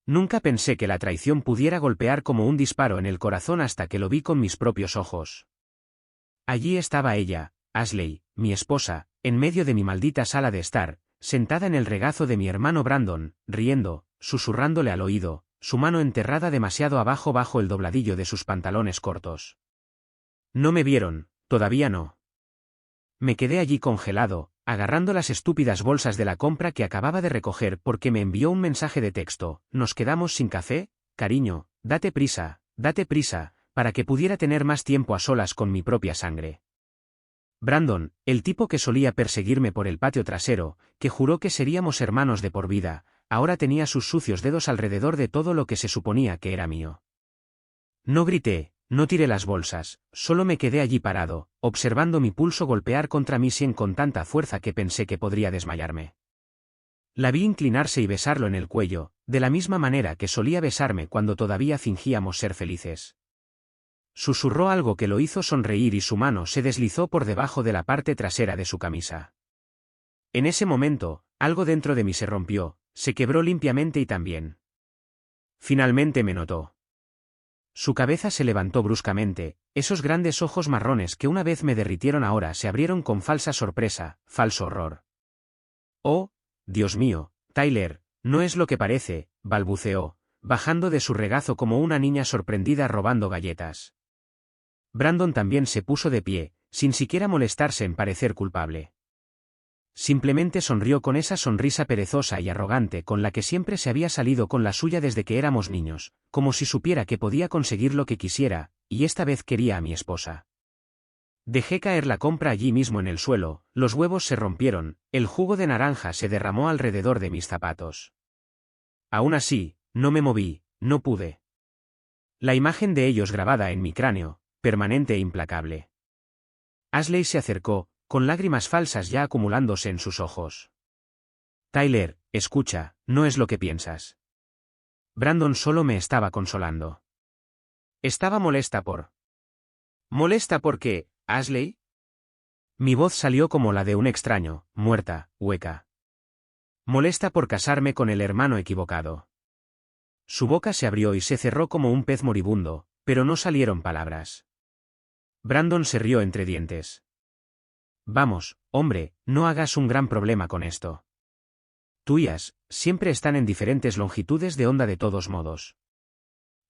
Nunca pensé que la traición pudiera golpear como un disparo en el corazón hasta que lo vi con mis propios ojos. Allí estaba ella, Ashley, mi esposa, en medio de mi maldita sala de estar, sentada en el regazo de mi hermano Brandon, riendo, susurrándole al oído, su mano enterrada demasiado abajo bajo el dobladillo de sus pantalones cortos. No me vieron, todavía no. Me quedé allí congelado, agarrando las estúpidas bolsas de la compra que acababa de recoger porque me envió un mensaje de texto: ¿nos quedamos sin café? Cariño, date prisa, para que pudiera tener más tiempo a solas con mi propia sangre. Brandon, el tipo que solía perseguirme por el patio trasero, que juró que seríamos hermanos de por vida, ahora tenía sus sucios dedos alrededor de todo lo que se suponía que era mío. No grité, no tiré las bolsas, solo me quedé allí parado, observando mi pulso golpear contra mi sien con tanta fuerza que pensé que podría desmayarme. La vi inclinarse y besarlo en el cuello, de la misma manera que solía besarme cuando todavía fingíamos ser felices. Susurró algo que lo hizo sonreír y su mano se deslizó por debajo de la parte trasera de su camisa. En ese momento, algo dentro de mí se rompió, se quebró limpiamente y también. Finalmente me notó. Su cabeza se levantó bruscamente, esos grandes ojos marrones que una vez me derritieron ahora se abrieron con falsa sorpresa, falso horror. Oh, Dios mío, Tyler, no es lo que parece, balbuceó, bajando de su regazo como una niña sorprendida robando galletas. Brandon también se puso de pie, sin siquiera molestarse en parecer culpable. Simplemente sonrió con esa sonrisa perezosa y arrogante con la que siempre se había salido con la suya desde que éramos niños, como si supiera que podía conseguir lo que quisiera, y esta vez quería a mi esposa. Dejé caer la compra allí mismo en el suelo, los huevos se rompieron, el jugo de naranja se derramó alrededor de mis zapatos. Aún así, no me moví, no pude. La imagen de ellos grabada en mi cráneo, permanente e implacable. Ashley se acercó, con lágrimas falsas ya acumulándose en sus ojos. Tyler, escucha, no es lo que piensas. Brandon solo me estaba consolando. Estaba molesta por... ¿Molesta por qué, Ashley? Mi voz salió como la de un extraño, muerta, hueca. Molesta por casarme con el hermano equivocado. Su boca se abrió y se cerró como un pez moribundo, pero no salieron palabras. Brandon se rió entre dientes. Vamos, hombre, no hagas un gran problema con esto. Tuyas, siempre están en diferentes longitudes de onda de todos modos.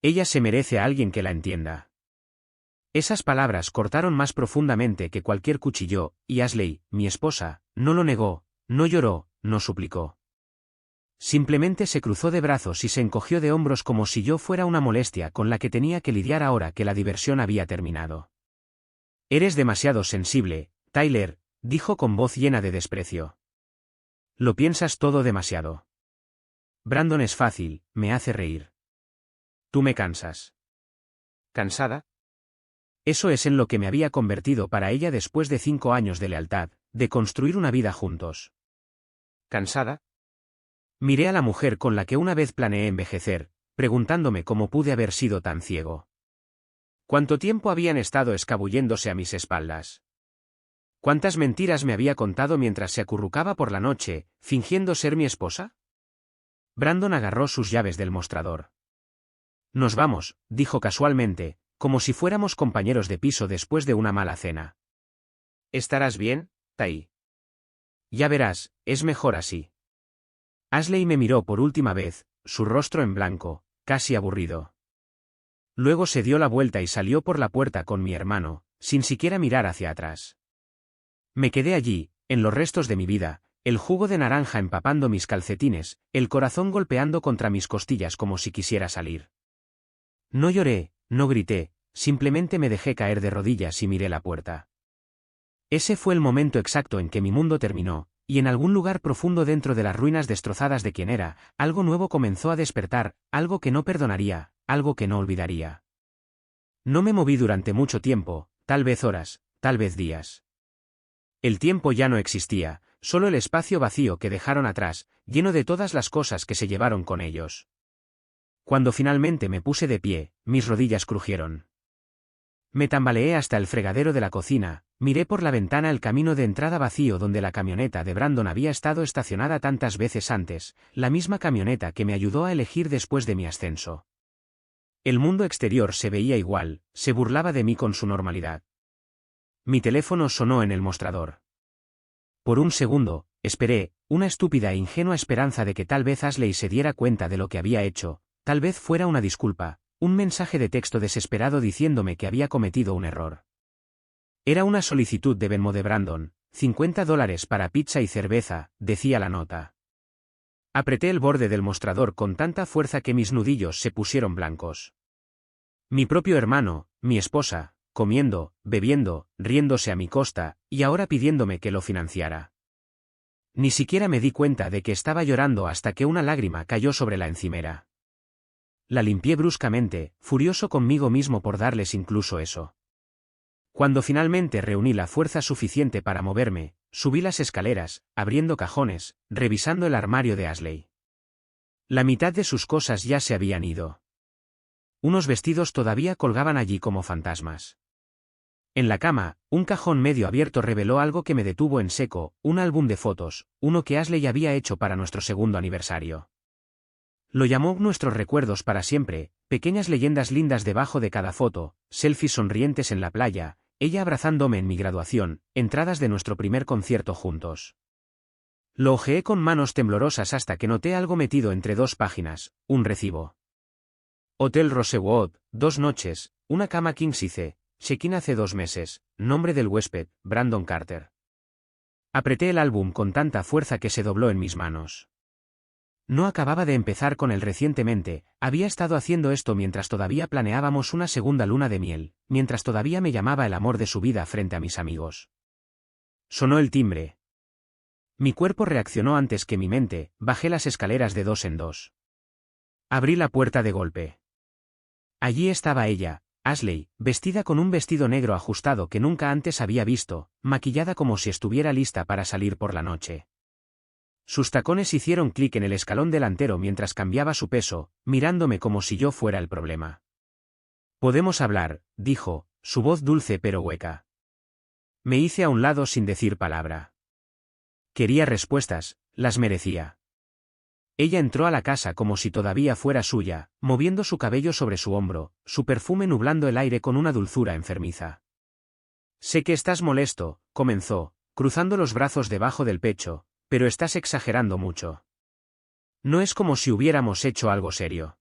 Ella se merece a alguien que la entienda. Esas palabras cortaron más profundamente que cualquier cuchillo, y Ashley, mi esposa, no lo negó, no lloró, no suplicó. Simplemente se cruzó de brazos y se encogió de hombros como si yo fuera una molestia con la que tenía que lidiar ahora que la diversión había terminado. Eres demasiado sensible, Tyler, dijo con voz llena de desprecio. Lo piensas todo demasiado. Brandon es fácil, me hace reír. Tú me cansas. ¿Cansada? Eso es en lo que me había convertido para ella después de 5 años de lealtad, de construir una vida juntos. ¿Cansada? Miré a la mujer con la que una vez planeé envejecer, preguntándome cómo pude haber sido tan ciego. ¿Cuánto tiempo habían estado escabulléndose a mis espaldas? ¿Cuántas mentiras me había contado mientras se acurrucaba por la noche, fingiendo ser mi esposa? Brandon agarró sus llaves del mostrador. Nos vamos, dijo casualmente, como si fuéramos compañeros de piso después de una mala cena. ¿Estarás bien, Ty? Ya verás, es mejor así. Ashley me miró por última vez, su rostro en blanco, casi aburrido. Luego se dio la vuelta y salió por la puerta con mi hermano, sin siquiera mirar hacia atrás. Me quedé allí, en los restos de mi vida, el jugo de naranja empapando mis calcetines, el corazón golpeando contra mis costillas como si quisiera salir. No lloré, no grité, simplemente me dejé caer de rodillas y miré la puerta. Ese fue el momento exacto en que mi mundo terminó, y en algún lugar profundo dentro de las ruinas destrozadas de quien era, algo nuevo comenzó a despertar, algo que no perdonaría, algo que no olvidaría. No me moví durante mucho tiempo, tal vez horas, tal vez días. El tiempo ya no existía, solo el espacio vacío que dejaron atrás, lleno de todas las cosas que se llevaron con ellos. Cuando finalmente me puse de pie, mis rodillas crujieron. Me tambaleé hasta el fregadero de la cocina, Miré por la ventana el camino de entrada vacío donde la camioneta de Brandon había estado estacionada tantas veces antes, la misma camioneta que me ayudó a elegir después de mi ascenso. El mundo exterior se veía igual, se burlaba de mí con su normalidad. Mi teléfono sonó en el mostrador. Por un segundo, esperé, una estúpida e ingenua esperanza de que tal vez Ashley se diera cuenta de lo que había hecho, tal vez fuera una disculpa, un mensaje de texto desesperado diciéndome que había cometido un error. Era una solicitud de Venmo de Brandon, $50 para pizza y cerveza, decía la nota. Apreté el borde del mostrador con tanta fuerza que mis nudillos se pusieron blancos. Mi propio hermano, mi esposa, comiendo, bebiendo, riéndose a mi costa, y ahora pidiéndome que lo financiara. Ni siquiera me di cuenta de que estaba llorando hasta que una lágrima cayó sobre la encimera. La limpié bruscamente, furioso conmigo mismo por darles incluso eso. Cuando finalmente reuní la fuerza suficiente para moverme, subí las escaleras, abriendo cajones, revisando el armario de Ashley. La mitad de sus cosas ya se habían ido. Unos vestidos todavía colgaban allí como fantasmas. En la cama, un cajón medio abierto reveló algo que me detuvo en seco, un álbum de fotos, uno que Ashley había hecho para nuestro segundo aniversario. Lo llamó Nuestros recuerdos para siempre, pequeñas leyendas lindas debajo de cada foto, selfies sonrientes en la playa, ella abrazándome en mi graduación, entradas de nuestro primer concierto juntos. Lo hojeé con manos temblorosas hasta que noté algo metido entre dos páginas, un recibo. Hotel Rosewood, 2 noches, una cama king size, check-in hace 2 meses, nombre del huésped, Brandon Carter. Apreté el álbum con tanta fuerza que se dobló en mis manos. No acababa de empezar con él recientemente, había estado haciendo esto mientras todavía planeábamos una segunda luna de miel, mientras todavía me llamaba el amor de su vida frente a mis amigos. Sonó el timbre. Mi cuerpo reaccionó antes que mi mente, bajé las escaleras de 2 en 2. Abrí la puerta de golpe. Allí estaba ella, Ashley, vestida con un vestido negro ajustado que nunca antes había visto, maquillada como si estuviera lista para salir por la noche. Sus tacones hicieron clic en el escalón delantero mientras cambiaba su peso, mirándome como si yo fuera el problema. «Podemos hablar», dijo, su voz dulce pero hueca. Me hice a un lado sin decir palabra. Quería respuestas, las merecía. Ella entró a la casa como si todavía fuera suya, moviendo su cabello sobre su hombro, su perfume nublando el aire con una dulzura enfermiza. «Sé que estás molesto», comenzó, cruzando los brazos debajo del pecho, «pero estás exagerando mucho. No es como si hubiéramos hecho algo serio».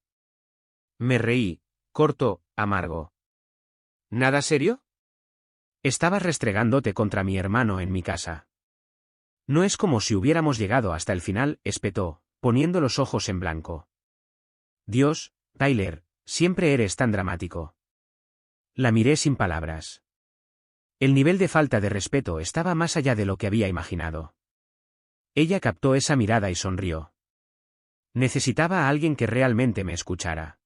Me reí, corto, amargo. ¿Nada serio? Estabas restregándote contra mi hermano en mi casa. No es como si hubiéramos llegado hasta el final, espetó, poniendo los ojos en blanco. Dios, Tyler, siempre eres tan dramático. La miré sin palabras. El nivel de falta de respeto estaba más allá de lo que había imaginado. Ella captó esa mirada y sonrió. Necesitaba a alguien que realmente me escuchara.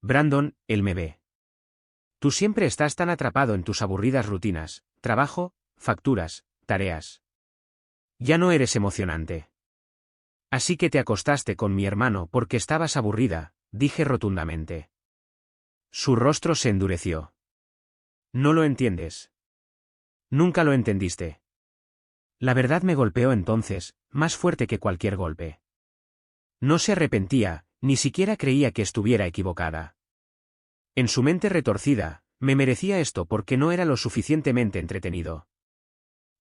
Brandon, él me ve. Tú siempre estás tan atrapado en tus aburridas rutinas, trabajo, facturas, tareas. Ya no eres emocionante. Así que te acostaste con mi hermano porque estabas aburrida, dije rotundamente. Su rostro se endureció. No lo entiendes. Nunca lo entendiste. La verdad me golpeó entonces, más fuerte que cualquier golpe. No se arrepentía, ni siquiera creía que estuviera equivocada. En su mente retorcida, me merecía esto porque no era lo suficientemente entretenido.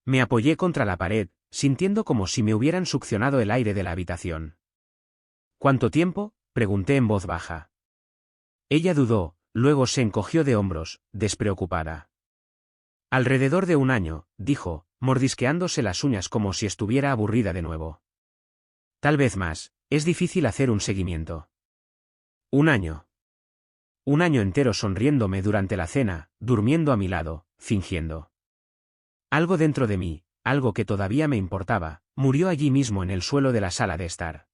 Me apoyé contra la pared, sintiendo como si me hubieran succionado el aire de la habitación. ¿Cuánto tiempo?, pregunté en voz baja. Ella dudó, luego se encogió de hombros, despreocupada. Alrededor de 1 año, dijo, mordisqueándose las uñas como si estuviera aburrida de nuevo. Tal vez más, es difícil hacer un seguimiento. 1 año. 1 año entero sonriéndome durante la cena, durmiendo a mi lado, fingiendo. Algo dentro de mí, algo que todavía me importaba, murió allí mismo en el suelo de la sala de estar.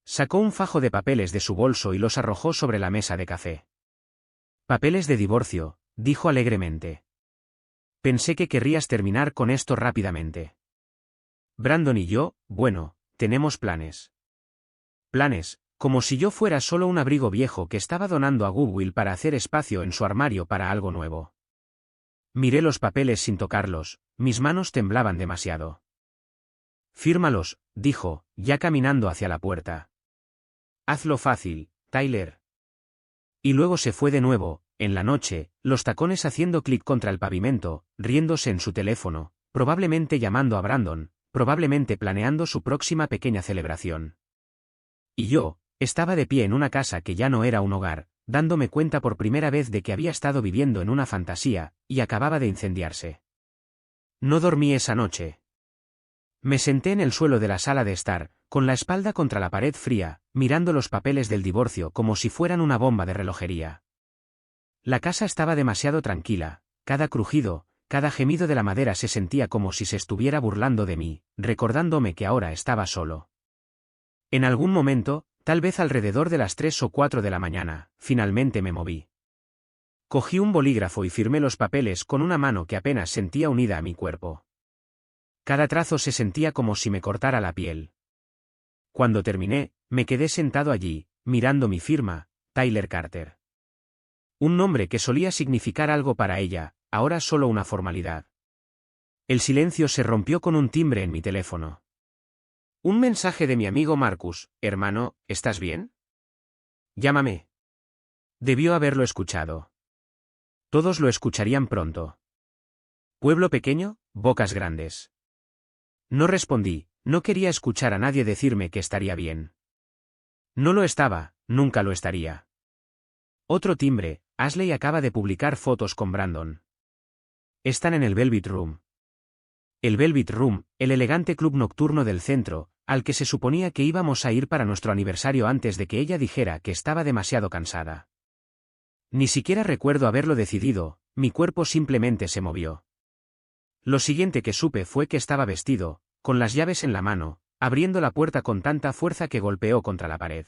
Sacó un fajo de papeles de su bolso y los arrojó sobre la mesa de café. Papeles de divorcio, dijo alegremente. Pensé que querrías terminar con esto rápidamente. Brandon y yo, bueno, tenemos planes. Planes, como si yo fuera solo un abrigo viejo que estaba donando a Goodwill para hacer espacio en su armario para algo nuevo. Miré los papeles sin tocarlos, mis manos temblaban demasiado. Fírmalos, dijo, ya caminando hacia la puerta. Hazlo fácil, Tyler. Y luego se fue de nuevo, en la noche, los tacones haciendo clic contra el pavimento, riéndose en su teléfono, probablemente llamando a Brandon, probablemente planeando su próxima pequeña celebración. Y yo, estaba de pie en una casa que ya no era un hogar, dándome cuenta por primera vez de que había estado viviendo en una fantasía, y acababa de incendiarse. No dormí esa noche. Me senté en el suelo de la sala de estar, con la espalda contra la pared fría, mirando los papeles del divorcio como si fueran una bomba de relojería. La casa estaba demasiado tranquila, cada crujido, cada gemido de la madera se sentía como si se estuviera burlando de mí, recordándome que ahora estaba solo. En algún momento, tal vez alrededor de las 3 o 4 de la mañana, finalmente me moví. Cogí un bolígrafo y firmé los papeles con una mano que apenas sentía unida a mi cuerpo. Cada trazo se sentía como si me cortara la piel. Cuando terminé, me quedé sentado allí, mirando mi firma, Tyler Carter. Un nombre que solía significar algo para ella, ahora solo una formalidad. El silencio se rompió con un timbre en mi teléfono. Un mensaje de mi amigo Marcus: hermano, ¿estás bien? Llámame. Debió haberlo escuchado. Todos lo escucharían pronto. Pueblo pequeño, bocas grandes. No respondí, no quería escuchar a nadie decirme que estaría bien. No lo estaba, nunca lo estaría. Otro timbre, Ashley acaba de publicar fotos con Brandon. Están en el Velvet Room. El Velvet Room, el elegante club nocturno del centro, al que se suponía que íbamos a ir para nuestro aniversario antes de que ella dijera que estaba demasiado cansada. Ni siquiera recuerdo haberlo decidido, mi cuerpo simplemente se movió. Lo siguiente que supe fue que estaba vestido, con las llaves en la mano, abriendo la puerta con tanta fuerza que golpeó contra la pared.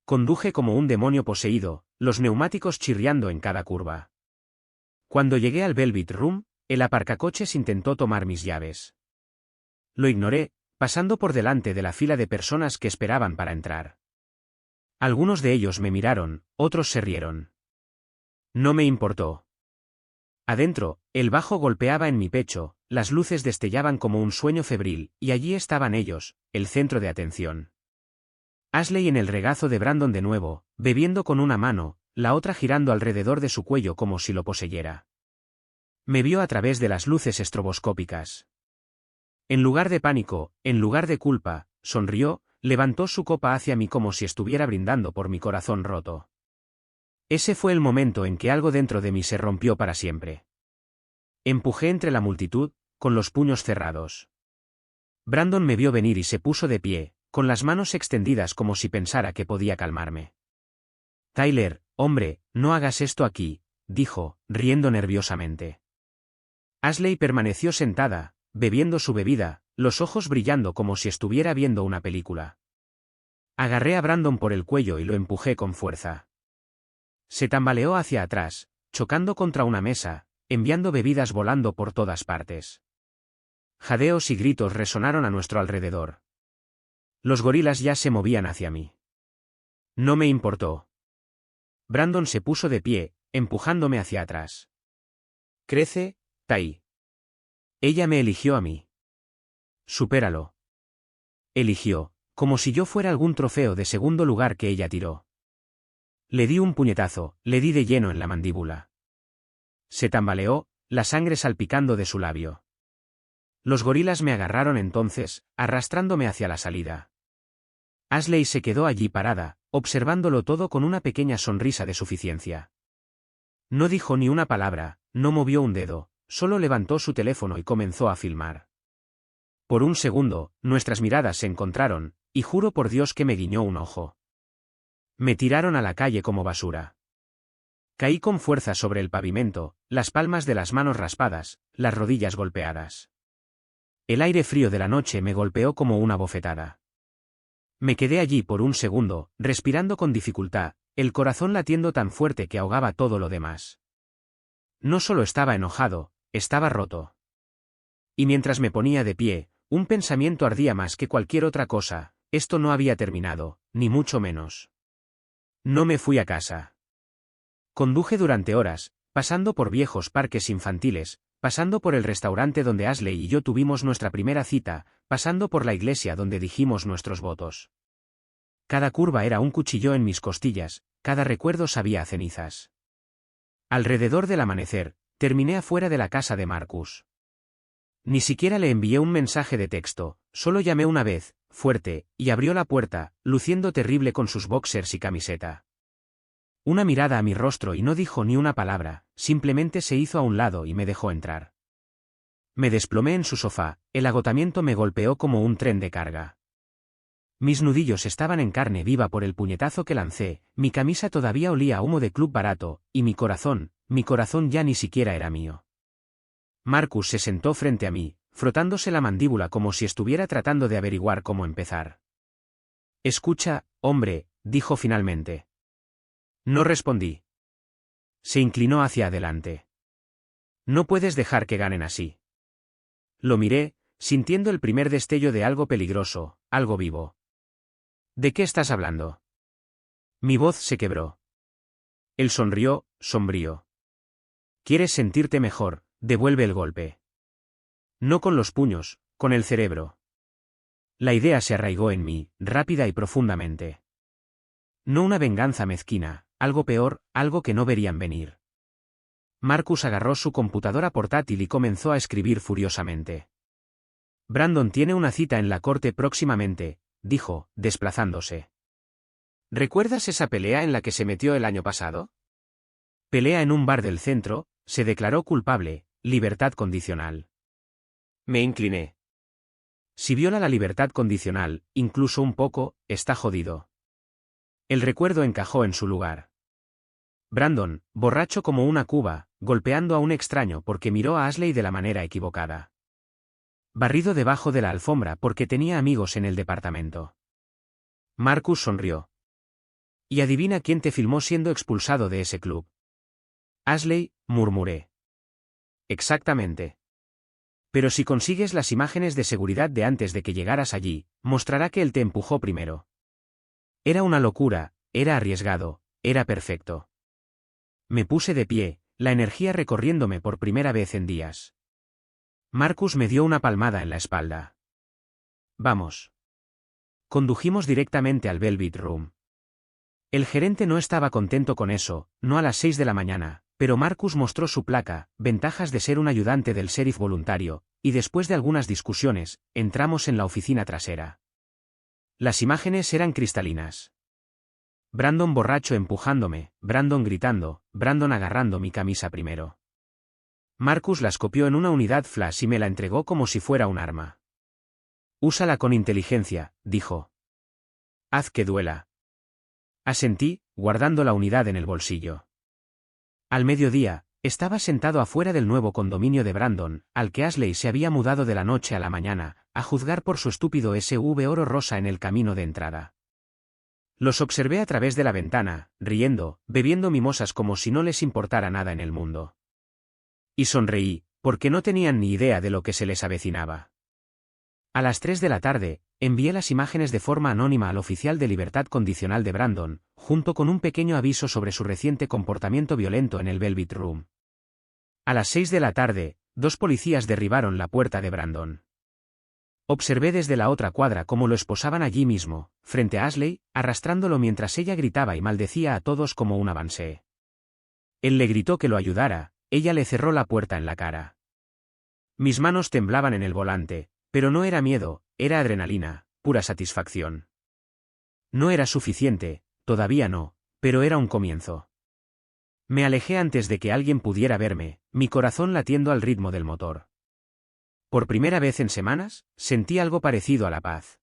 Conduje como un demonio poseído, los neumáticos chirriando en cada curva. Cuando llegué al Velvet Room, el aparcacoches intentó tomar mis llaves. Lo ignoré, pasando por delante de la fila de personas que esperaban para entrar. Algunos de ellos me miraron, otros se rieron. No me importó. Adentro, el bajo golpeaba en mi pecho, las luces destellaban como un sueño febril, y allí estaban ellos, el centro de atención. Ashley en el regazo de Brandon de nuevo, bebiendo con una mano, la otra girando alrededor de su cuello como si lo poseyera. Me vio a través de las luces estroboscópicas. En lugar de pánico, en lugar de culpa, sonrió, levantó su copa hacia mí como si estuviera brindando por mi corazón roto. Ese fue el momento en que algo dentro de mí se rompió para siempre. Empujé entre la multitud, con los puños cerrados. Brandon me vio venir y se puso de pie, con las manos extendidas como si pensara que podía calmarme. Tyler, hombre, no hagas esto aquí, dijo, riendo nerviosamente. Ashley permaneció sentada, bebiendo su bebida, los ojos brillando como si estuviera viendo una película. Agarré a Brandon por el cuello y lo empujé con fuerza. Se tambaleó hacia atrás, chocando contra una mesa, enviando bebidas volando por todas partes. Jadeos y gritos resonaron a nuestro alrededor. Los gorilas ya se movían hacia mí. No me importó. Brandon se puso de pie, empujándome hacia atrás. Crece, Ty. Ella me eligió a mí. Supéralo. Eligió, como si yo fuera algún trofeo de segundo lugar que ella tiró. Le di un puñetazo, le di de lleno en la mandíbula. Se tambaleó, la sangre salpicando de su labio. Los gorilas me agarraron entonces, arrastrándome hacia la salida. Ashley se quedó allí parada, observándolo todo con una pequeña sonrisa de suficiencia. No dijo ni una palabra, no movió un dedo, solo levantó su teléfono y comenzó a filmar. Por un segundo, nuestras miradas se encontraron, y juro por Dios que me guiñó un ojo. Me tiraron a la calle como basura. Caí con fuerza sobre el pavimento, las palmas de las manos raspadas, las rodillas golpeadas. El aire frío de la noche me golpeó como una bofetada. Me quedé allí por un segundo, respirando con dificultad, el corazón latiendo tan fuerte que ahogaba todo lo demás. No solo estaba enojado, estaba roto. Y mientras me ponía de pie, un pensamiento ardía más que cualquier otra cosa: esto no había terminado, ni mucho menos. No me fui a casa. Conduje durante horas, pasando por viejos parques infantiles, pasando por el restaurante donde Ashley y yo tuvimos nuestra primera cita, pasando por la iglesia donde dijimos nuestros votos. Cada curva era un cuchillo en mis costillas, cada recuerdo sabía a cenizas. Alrededor del amanecer, terminé afuera de la casa de Marcus. Ni siquiera le envié un mensaje de texto, solo llamé una vez, fuerte, y abrió la puerta, luciendo terrible con sus boxers y camiseta. Una mirada a mi rostro y no dijo ni una palabra, simplemente se hizo a un lado y me dejó entrar. Me desplomé en su sofá, el agotamiento me golpeó como un tren de carga. Mis nudillos estaban en carne viva por el puñetazo que lancé, mi camisa todavía olía a humo de club barato, y mi corazón ya ni siquiera era mío. Marcus se sentó frente a mí, frotándose la mandíbula como si estuviera tratando de averiguar cómo empezar. «Escucha, hombre», dijo finalmente. No respondí. Se inclinó hacia adelante. «No puedes dejar que ganen así». Lo miré, sintiendo el primer destello de algo peligroso, algo vivo. «¿De qué estás hablando?» Mi voz se quebró. Él sonrió, sombrío. «¿Quieres sentirte mejor? Devuelve el golpe». No con los puños, con el cerebro. La idea se arraigó en mí, rápida y profundamente. No una venganza mezquina, algo peor, algo que no verían venir. Marcus agarró su computadora portátil y comenzó a escribir furiosamente. «Brandon tiene una cita en la corte próximamente», dijo, desplazándose. «¿Recuerdas esa pelea en la que se metió el año pasado?» «Pelea en un bar del centro», se declaró culpable, libertad condicional. Me incliné. Si viola la libertad condicional, incluso un poco, está jodido. El recuerdo encajó en su lugar. Brandon, borracho como una cuba, golpeando a un extraño porque miró a Ashley de la manera equivocada. Barrido debajo de la alfombra porque tenía amigos en el departamento. Marcus sonrió. «¿Y adivina quién te filmó siendo expulsado de ese club?» «Ashley», murmuré. «Exactamente. Pero si consigues las imágenes de seguridad de antes de que llegaras allí, mostrará que él te empujó primero». Era una locura, era arriesgado, era perfecto. Me puse de pie, la energía recorriéndome por primera vez en días. Marcus me dio una palmada en la espalda. «Vamos». Condujimos directamente al Velvet Room. El gerente no estaba contento con eso, no a las 6 de la mañana, pero Marcus mostró su placa, ventajas de ser un ayudante del sheriff voluntario, y después de algunas discusiones, entramos en la oficina trasera. Las imágenes eran cristalinas. Brandon borracho empujándome, Brandon gritando, Brandon agarrando mi camisa primero. Marcus las copió en una unidad flash y me la entregó como si fuera un arma. «Úsala con inteligencia», dijo. «Haz que duela». Asentí, guardando la unidad en el bolsillo. Al mediodía, estaba sentado afuera del nuevo condominio de Brandon, al que Ashley se había mudado de la noche a la mañana, a juzgar por su estúpido SUV oro rosa en el camino de entrada. Los observé a través de la ventana, riendo, bebiendo mimosas como si no les importara nada en el mundo. Y sonreí, porque no tenían ni idea de lo que se les avecinaba. A las 3 de la tarde, envié las imágenes de forma anónima al oficial de libertad condicional de Brandon, junto con un pequeño aviso sobre su reciente comportamiento violento en el Velvet Room. A las 6 de la tarde, 2 policías derribaron la puerta de Brandon. Observé desde la otra cuadra cómo lo esposaban allí mismo, frente a Ashley, arrastrándolo mientras ella gritaba y maldecía a todos como un avancé. Él le gritó que lo ayudara, ella le cerró la puerta en la cara. Mis manos temblaban en el volante, pero no era miedo, era adrenalina, pura satisfacción. No era suficiente, todavía no, pero era un comienzo. Me alejé antes de que alguien pudiera verme, mi corazón latiendo al ritmo del motor. Por primera vez en semanas, sentí algo parecido a la paz.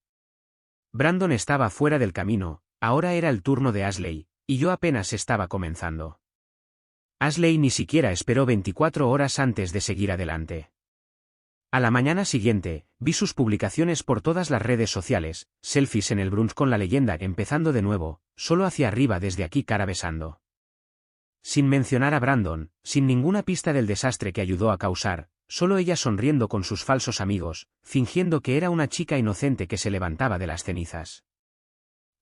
Brandon estaba fuera del camino, ahora era el turno de Ashley, y yo apenas estaba comenzando. Ashley ni siquiera esperó 24 horas antes de seguir adelante. A la mañana siguiente, vi sus publicaciones por todas las redes sociales, selfies en el brunch con la leyenda empezando de nuevo, solo hacia arriba desde aquí cara besando. Sin mencionar a Brandon, sin ninguna pista del desastre que ayudó a causar, solo ella sonriendo con sus falsos amigos, fingiendo que era una chica inocente que se levantaba de las cenizas.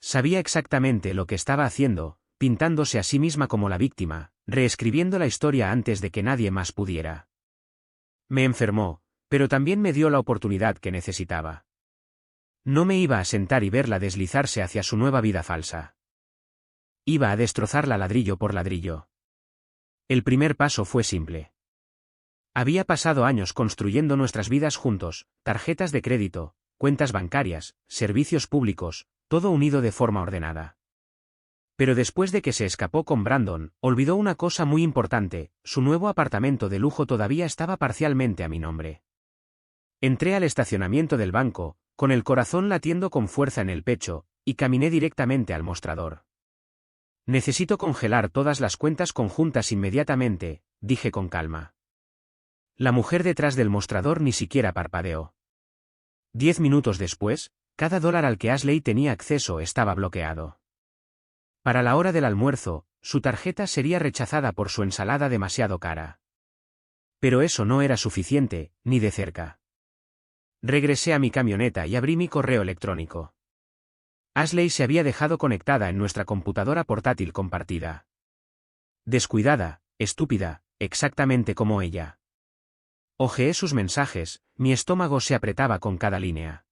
Sabía exactamente lo que estaba haciendo, pintándose a sí misma como la víctima, reescribiendo la historia antes de que nadie más pudiera. Me enfermó, pero también me dio la oportunidad que necesitaba. No me iba a sentar y verla deslizarse hacia su nueva vida falsa. Iba a destrozarla ladrillo por ladrillo. El primer paso fue simple. Había pasado años construyendo nuestras vidas juntos, tarjetas de crédito, cuentas bancarias, servicios públicos, todo unido de forma ordenada. Pero después de que se escapó con Brandon, olvidó una cosa muy importante: su nuevo apartamento de lujo todavía estaba parcialmente a mi nombre. Entré al estacionamiento del banco, con el corazón latiendo con fuerza en el pecho, y caminé directamente al mostrador. Necesito congelar todas las cuentas conjuntas inmediatamente, dije con calma. La mujer detrás del mostrador ni siquiera parpadeó. 10 minutos después, cada dólar al que Ashley tenía acceso estaba bloqueado. Para la hora del almuerzo, su tarjeta sería rechazada por su ensalada demasiado cara. Pero eso no era suficiente, ni de cerca. Regresé a mi camioneta y abrí mi correo electrónico. Ashley se había dejado conectada en nuestra computadora portátil compartida. Descuidada, estúpida, exactamente como ella. Hojeé sus mensajes, mi estómago se apretaba con cada línea.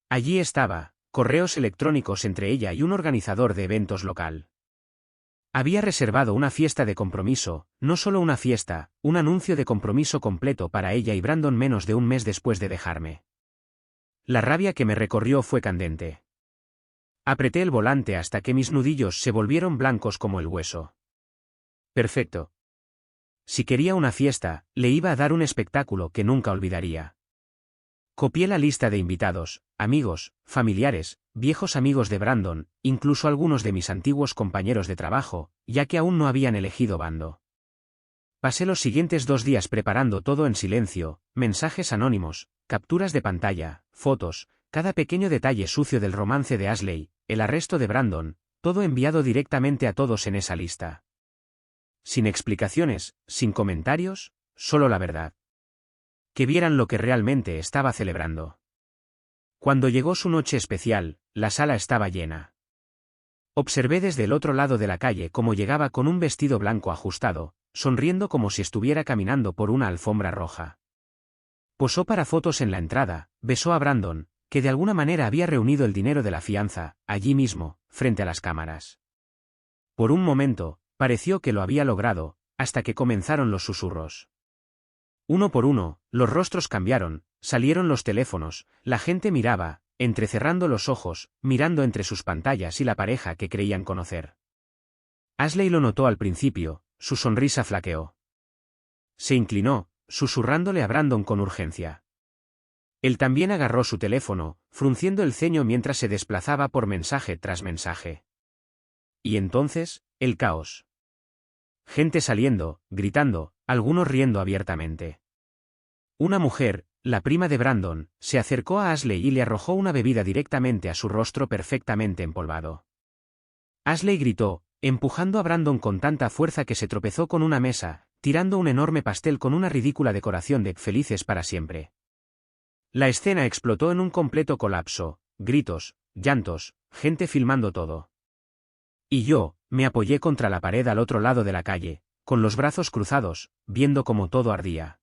Allí estaba, correos electrónicos entre ella y un organizador de eventos local. Había reservado una fiesta de compromiso, no solo una fiesta, un anuncio de compromiso completo para ella y Brandon menos de un mes después de dejarme. La rabia que me recorrió fue candente. Apreté el volante hasta que mis nudillos se volvieron blancos como el hueso. Perfecto. Si quería una fiesta, le iba a dar un espectáculo que nunca olvidaría. Copié la lista de invitados, amigos, familiares, viejos amigos de Brandon, incluso algunos de mis antiguos compañeros de trabajo, ya que aún no habían elegido bando. Pasé los siguientes 2 días preparando todo en silencio: mensajes anónimos, capturas de pantalla, fotos, cada pequeño detalle sucio del romance de Ashley, el arresto de Brandon, todo enviado directamente a todos en esa lista. Sin explicaciones, sin comentarios, solo la verdad. Que vieran lo que realmente estaba celebrando. Cuando llegó su noche especial, la sala estaba llena. Observé desde el otro lado de la calle cómo llegaba con un vestido blanco ajustado, sonriendo como si estuviera caminando por una alfombra roja. Posó para fotos en la entrada, besó a Brandon, que de alguna manera había reunido el dinero de la fianza, allí mismo, frente a las cámaras. Por un momento, pareció que lo había logrado, hasta que comenzaron los susurros. Uno por uno, los rostros cambiaron, salieron los teléfonos, la gente miraba, entrecerrando los ojos, mirando entre sus pantallas y la pareja que creían conocer. Ashley lo notó al principio, su sonrisa flaqueó. Se inclinó, susurrándole a Brandon con urgencia. Él también agarró su teléfono, frunciendo el ceño mientras se desplazaba por mensaje tras mensaje. Y entonces, el caos. Gente saliendo, gritando, algunos riendo abiertamente. Una mujer, la prima de Brandon, se acercó a Ashley y le arrojó una bebida directamente a su rostro perfectamente empolvado. Ashley gritó, empujando a Brandon con tanta fuerza que se tropezó con una mesa, tirando un enorme pastel con una ridícula decoración de "Felices para siempre". La escena explotó en un completo colapso, gritos, llantos, gente filmando todo. Y yo, me apoyé contra la pared al otro lado de la calle, con los brazos cruzados, viendo cómo todo ardía.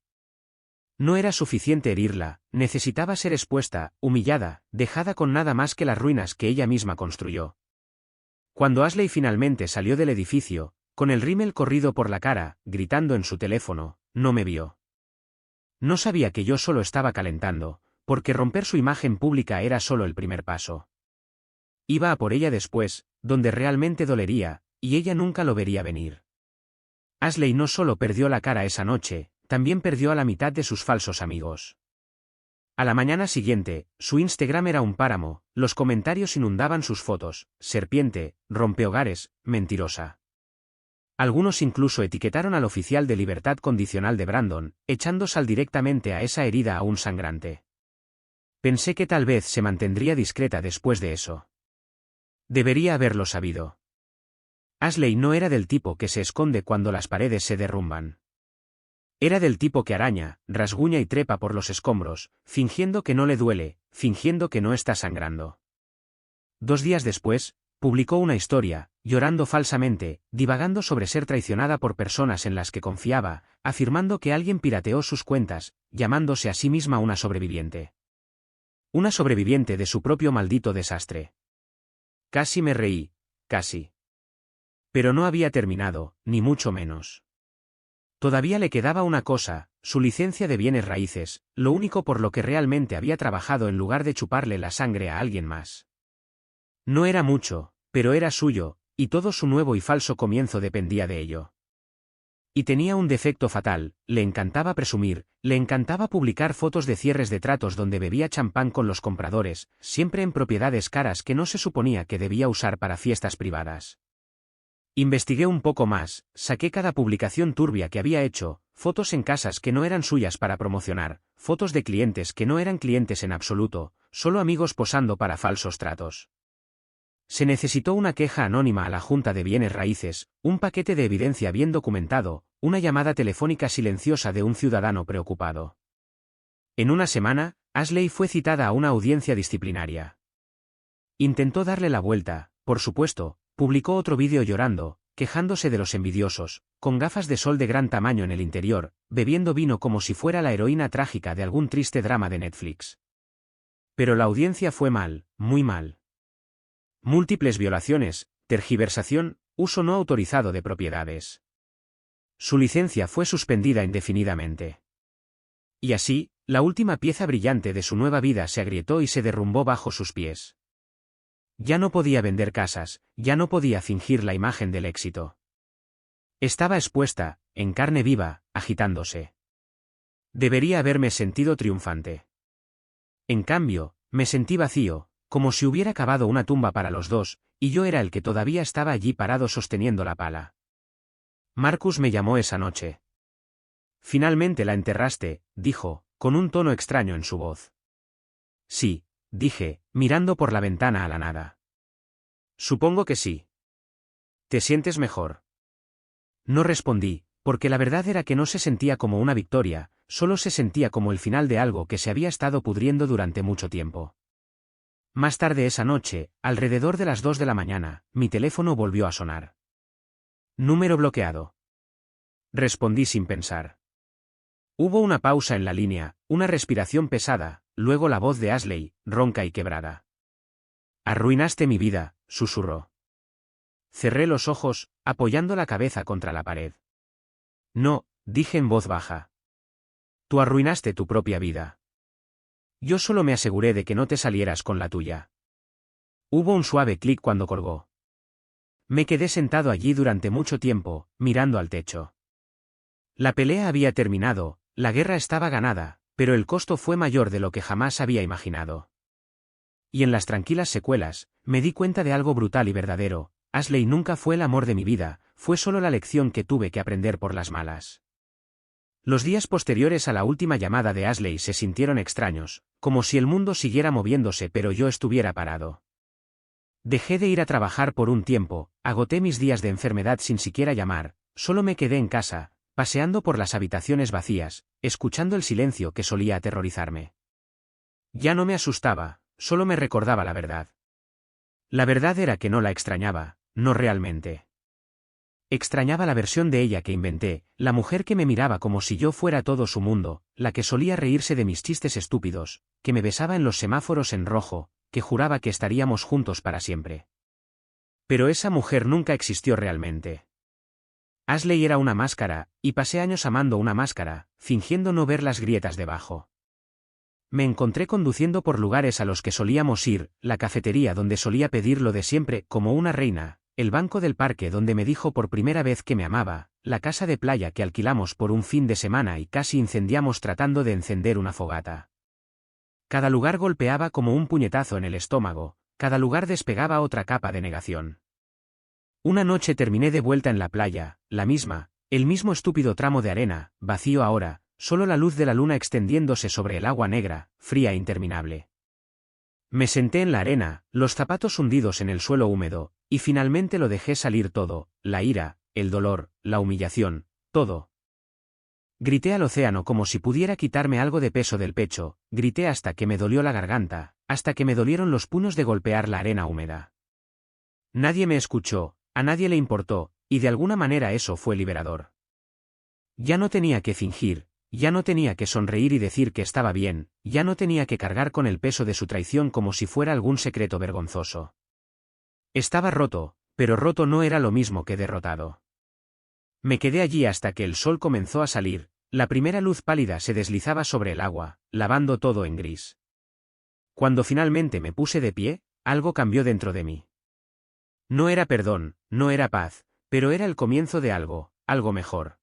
No era suficiente herirla, necesitaba ser expuesta, humillada, dejada con nada más que las ruinas que ella misma construyó. Cuando Ashley finalmente salió del edificio, con el rímel corrido por la cara, gritando en su teléfono, no me vio. No sabía que yo solo estaba calentando, porque romper su imagen pública era solo el primer paso. Iba a por ella después, donde realmente dolería, y ella nunca lo vería venir. Ashley no solo perdió la cara esa noche, también perdió a la mitad de sus falsos amigos. A la mañana siguiente, su Instagram era un páramo, los comentarios inundaban sus fotos: serpiente, rompehogares, mentirosa. Algunos incluso etiquetaron al oficial de libertad condicional de Brandon, echando sal directamente a esa herida aún sangrante. Pensé que tal vez se mantendría discreta después de eso. Debería haberlo sabido. Ashley no era del tipo que se esconde cuando las paredes se derrumban. Era del tipo que araña, rasguña y trepa por los escombros, fingiendo que no le duele, fingiendo que no está sangrando. 2 días después, publicó una historia, llorando falsamente, divagando sobre ser traicionada por personas en las que confiaba, afirmando que alguien pirateó sus cuentas, llamándose a sí misma una sobreviviente. Una sobreviviente de su propio maldito desastre. Casi me reí, casi. Pero no había terminado, ni mucho menos. Todavía le quedaba una cosa, su licencia de bienes raíces, lo único por lo que realmente había trabajado en lugar de chuparle la sangre a alguien más. No era mucho, pero era suyo, y todo su nuevo y falso comienzo dependía de ello. Y tenía un defecto fatal, le encantaba presumir, le encantaba publicar fotos de cierres de tratos donde bebía champán con los compradores, siempre en propiedades caras que no se suponía que debía usar para fiestas privadas. Investigué un poco más, saqué cada publicación turbia que había hecho, fotos en casas que no eran suyas para promocionar, fotos de clientes que no eran clientes en absoluto, solo amigos posando para falsos tratos. Se necesitó una queja anónima a la Junta de Bienes Raíces, un paquete de evidencia bien documentado, una llamada telefónica silenciosa de un ciudadano preocupado. En una semana, Ashley fue citada a una audiencia disciplinaria. Intentó darle la vuelta, por supuesto, publicó otro vídeo llorando, quejándose de los envidiosos, con gafas de sol de gran tamaño en el interior, bebiendo vino como si fuera la heroína trágica de algún triste drama de Netflix. Pero la audiencia fue mal, muy mal. Múltiples violaciones, tergiversación, uso no autorizado de propiedades. Su licencia fue suspendida indefinidamente. Y así, la última pieza brillante de su nueva vida se agrietó y se derrumbó bajo sus pies. Ya no podía vender casas, ya no podía fingir la imagen del éxito. Estaba expuesta, en carne viva, agitándose. Debería haberme sentido triunfante. En cambio, me sentí vacío, como si hubiera cavado una tumba para los dos, y yo era el que todavía estaba allí parado sosteniendo la pala. Marcus me llamó esa noche. Finalmente la enterraste, dijo, con un tono extraño en su voz. Sí, dije, mirando por la ventana a la nada. Supongo que sí. ¿Te sientes mejor? No respondí, porque la verdad era que no se sentía como una victoria, solo se sentía como el final de algo que se había estado pudriendo durante mucho tiempo. Más tarde esa noche, alrededor de las 2 de la mañana, mi teléfono volvió a sonar. Número bloqueado. Respondí sin pensar. Hubo una pausa en la línea, una respiración pesada, luego la voz de Ashley, ronca y quebrada. Arruinaste mi vida, susurró. Cerré los ojos, apoyando la cabeza contra la pared. No, dije en voz baja. Tú arruinaste tu propia vida. Yo solo me aseguré de que no te salieras con la tuya. Hubo un suave clic cuando colgó. Me quedé sentado allí durante mucho tiempo, mirando al techo. La pelea había terminado, la guerra estaba ganada, pero el costo fue mayor de lo que jamás había imaginado. Y en las tranquilas secuelas, me di cuenta de algo brutal y verdadero: Ashley nunca fue el amor de mi vida, fue solo la lección que tuve que aprender por las malas. Los días posteriores a la última llamada de Ashley se sintieron extraños, como si el mundo siguiera moviéndose pero yo estuviera parado. Dejé de ir a trabajar por un tiempo, agoté mis días de enfermedad sin siquiera llamar, solo me quedé en casa, paseando por las habitaciones vacías, escuchando el silencio que solía aterrorizarme. Ya no me asustaba, solo me recordaba la verdad. La verdad era que no la extrañaba, no realmente. Extrañaba la versión de ella que inventé, la mujer que me miraba como si yo fuera todo su mundo, la que solía reírse de mis chistes estúpidos, que me besaba en los semáforos en rojo, que juraba que estaríamos juntos para siempre. Pero esa mujer nunca existió realmente. Ashley era una máscara, y pasé años amando una máscara, fingiendo no ver las grietas debajo. Me encontré conduciendo por lugares a los que solíamos ir, la cafetería donde solía pedir lo de siempre como una reina, el banco del parque donde me dijo por primera vez que me amaba, la casa de playa que alquilamos por un fin de semana y casi incendiamos tratando de encender una fogata. Cada lugar golpeaba como un puñetazo en el estómago, cada lugar despegaba otra capa de negación. Una noche terminé de vuelta en la playa, la misma, el mismo estúpido tramo de arena, vacío ahora, solo la luz de la luna extendiéndose sobre el agua negra, fría e interminable. Me senté en la arena, los zapatos hundidos en el suelo húmedo, y finalmente lo dejé salir todo, la ira, el dolor, la humillación, todo. Grité al océano como si pudiera quitarme algo de peso del pecho, grité hasta que me dolió la garganta, hasta que me dolieron los puños de golpear la arena húmeda. Nadie me escuchó, a nadie le importó, y de alguna manera eso fue liberador. Ya no tenía que fingir, ya no tenía que sonreír y decir que estaba bien, ya no tenía que cargar con el peso de su traición como si fuera algún secreto vergonzoso. Estaba roto, pero roto no era lo mismo que derrotado. Me quedé allí hasta que el sol comenzó a salir, la primera luz pálida se deslizaba sobre el agua, lavando todo en gris. Cuando finalmente me puse de pie, algo cambió dentro de mí. No era perdón, no era paz, pero era el comienzo de algo, algo mejor.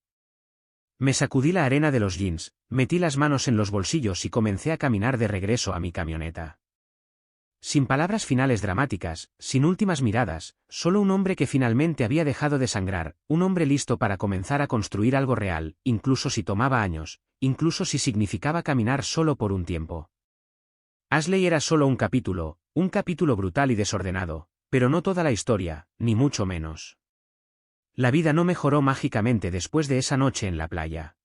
Me sacudí la arena de los jeans, metí las manos en los bolsillos y comencé a caminar de regreso a mi camioneta. Sin palabras finales dramáticas, sin últimas miradas, solo un hombre que finalmente había dejado de sangrar, un hombre listo para comenzar a construir algo real, incluso si tomaba años, incluso si significaba caminar solo por un tiempo. Ashley era solo un capítulo brutal y desordenado, pero no toda la historia, ni mucho menos. La vida no mejoró mágicamente después de esa noche en la playa.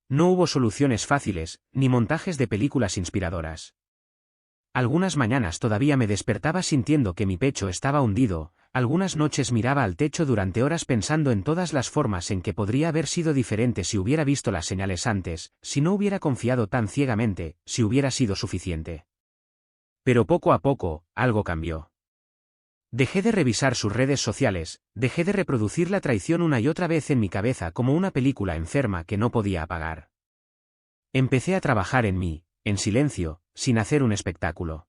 No hubo soluciones fáciles, ni montajes de películas inspiradoras. Algunas mañanas todavía me despertaba sintiendo que mi pecho estaba hundido, algunas noches miraba al techo durante horas pensando en todas las formas en que podría haber sido diferente si hubiera visto las señales antes, si no hubiera confiado tan ciegamente, si hubiera sido suficiente. Pero poco a poco, algo cambió. Dejé de revisar sus redes sociales, dejé de reproducir la traición una y otra vez en mi cabeza como una película enferma que no podía apagar. Empecé a trabajar en mí, en silencio, sin hacer un espectáculo.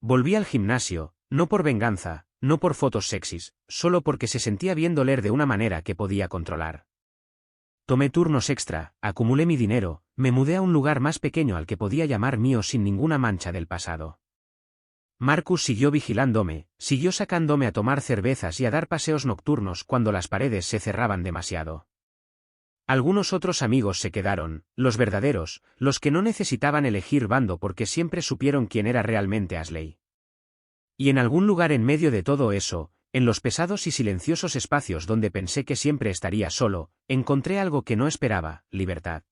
Volví al gimnasio, no por venganza, no por fotos sexys, solo porque se sentía bien doler de una manera que podía controlar. Tomé turnos extra, acumulé mi dinero, me mudé a un lugar más pequeño al que podía llamar mío sin ninguna mancha del pasado. Marcus siguió vigilándome, siguió sacándome a tomar cervezas y a dar paseos nocturnos cuando las paredes se cerraban demasiado. Algunos otros amigos se quedaron, los verdaderos, los que no necesitaban elegir bando porque siempre supieron quién era realmente Ashley. Y en algún lugar en medio de todo eso, en los pesados y silenciosos espacios donde pensé que siempre estaría solo, encontré algo que no esperaba: libertad.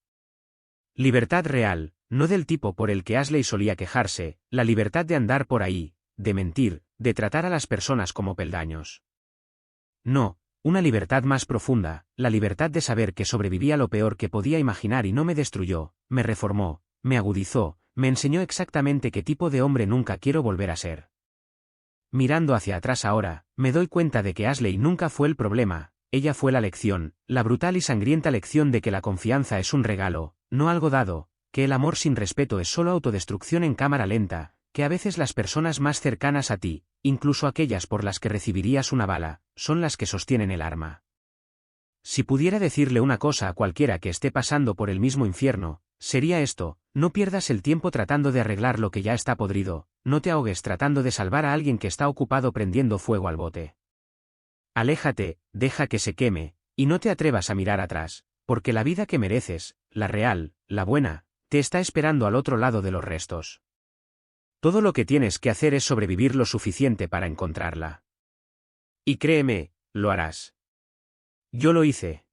Libertad real, no del tipo por el que Ashley solía quejarse, la libertad de andar por ahí, de mentir, de tratar a las personas como peldaños. No, una libertad más profunda, la libertad de saber que sobreviví a lo peor que podía imaginar y no me destruyó, me reformó, me agudizó, me enseñó exactamente qué tipo de hombre nunca quiero volver a ser. Mirando hacia atrás ahora, me doy cuenta de que Ashley nunca fue el problema, ella fue la lección, la brutal y sangrienta lección de que la confianza es un regalo, no algo dado, que el amor sin respeto es solo autodestrucción en cámara lenta, que a veces las personas más cercanas a ti, incluso aquellas por las que recibirías una bala, son las que sostienen el arma. Si pudiera decirle una cosa a cualquiera que esté pasando por el mismo infierno, sería esto: no pierdas el tiempo tratando de arreglar lo que ya está podrido, no te ahogues tratando de salvar a alguien que está ocupado prendiendo fuego al bote. Aléjate, deja que se queme, y no te atrevas a mirar atrás, porque la vida que mereces, la real, la buena, te está esperando al otro lado de los restos. Todo lo que tienes que hacer es sobrevivir lo suficiente para encontrarla. Y créeme, lo harás. Yo lo hice.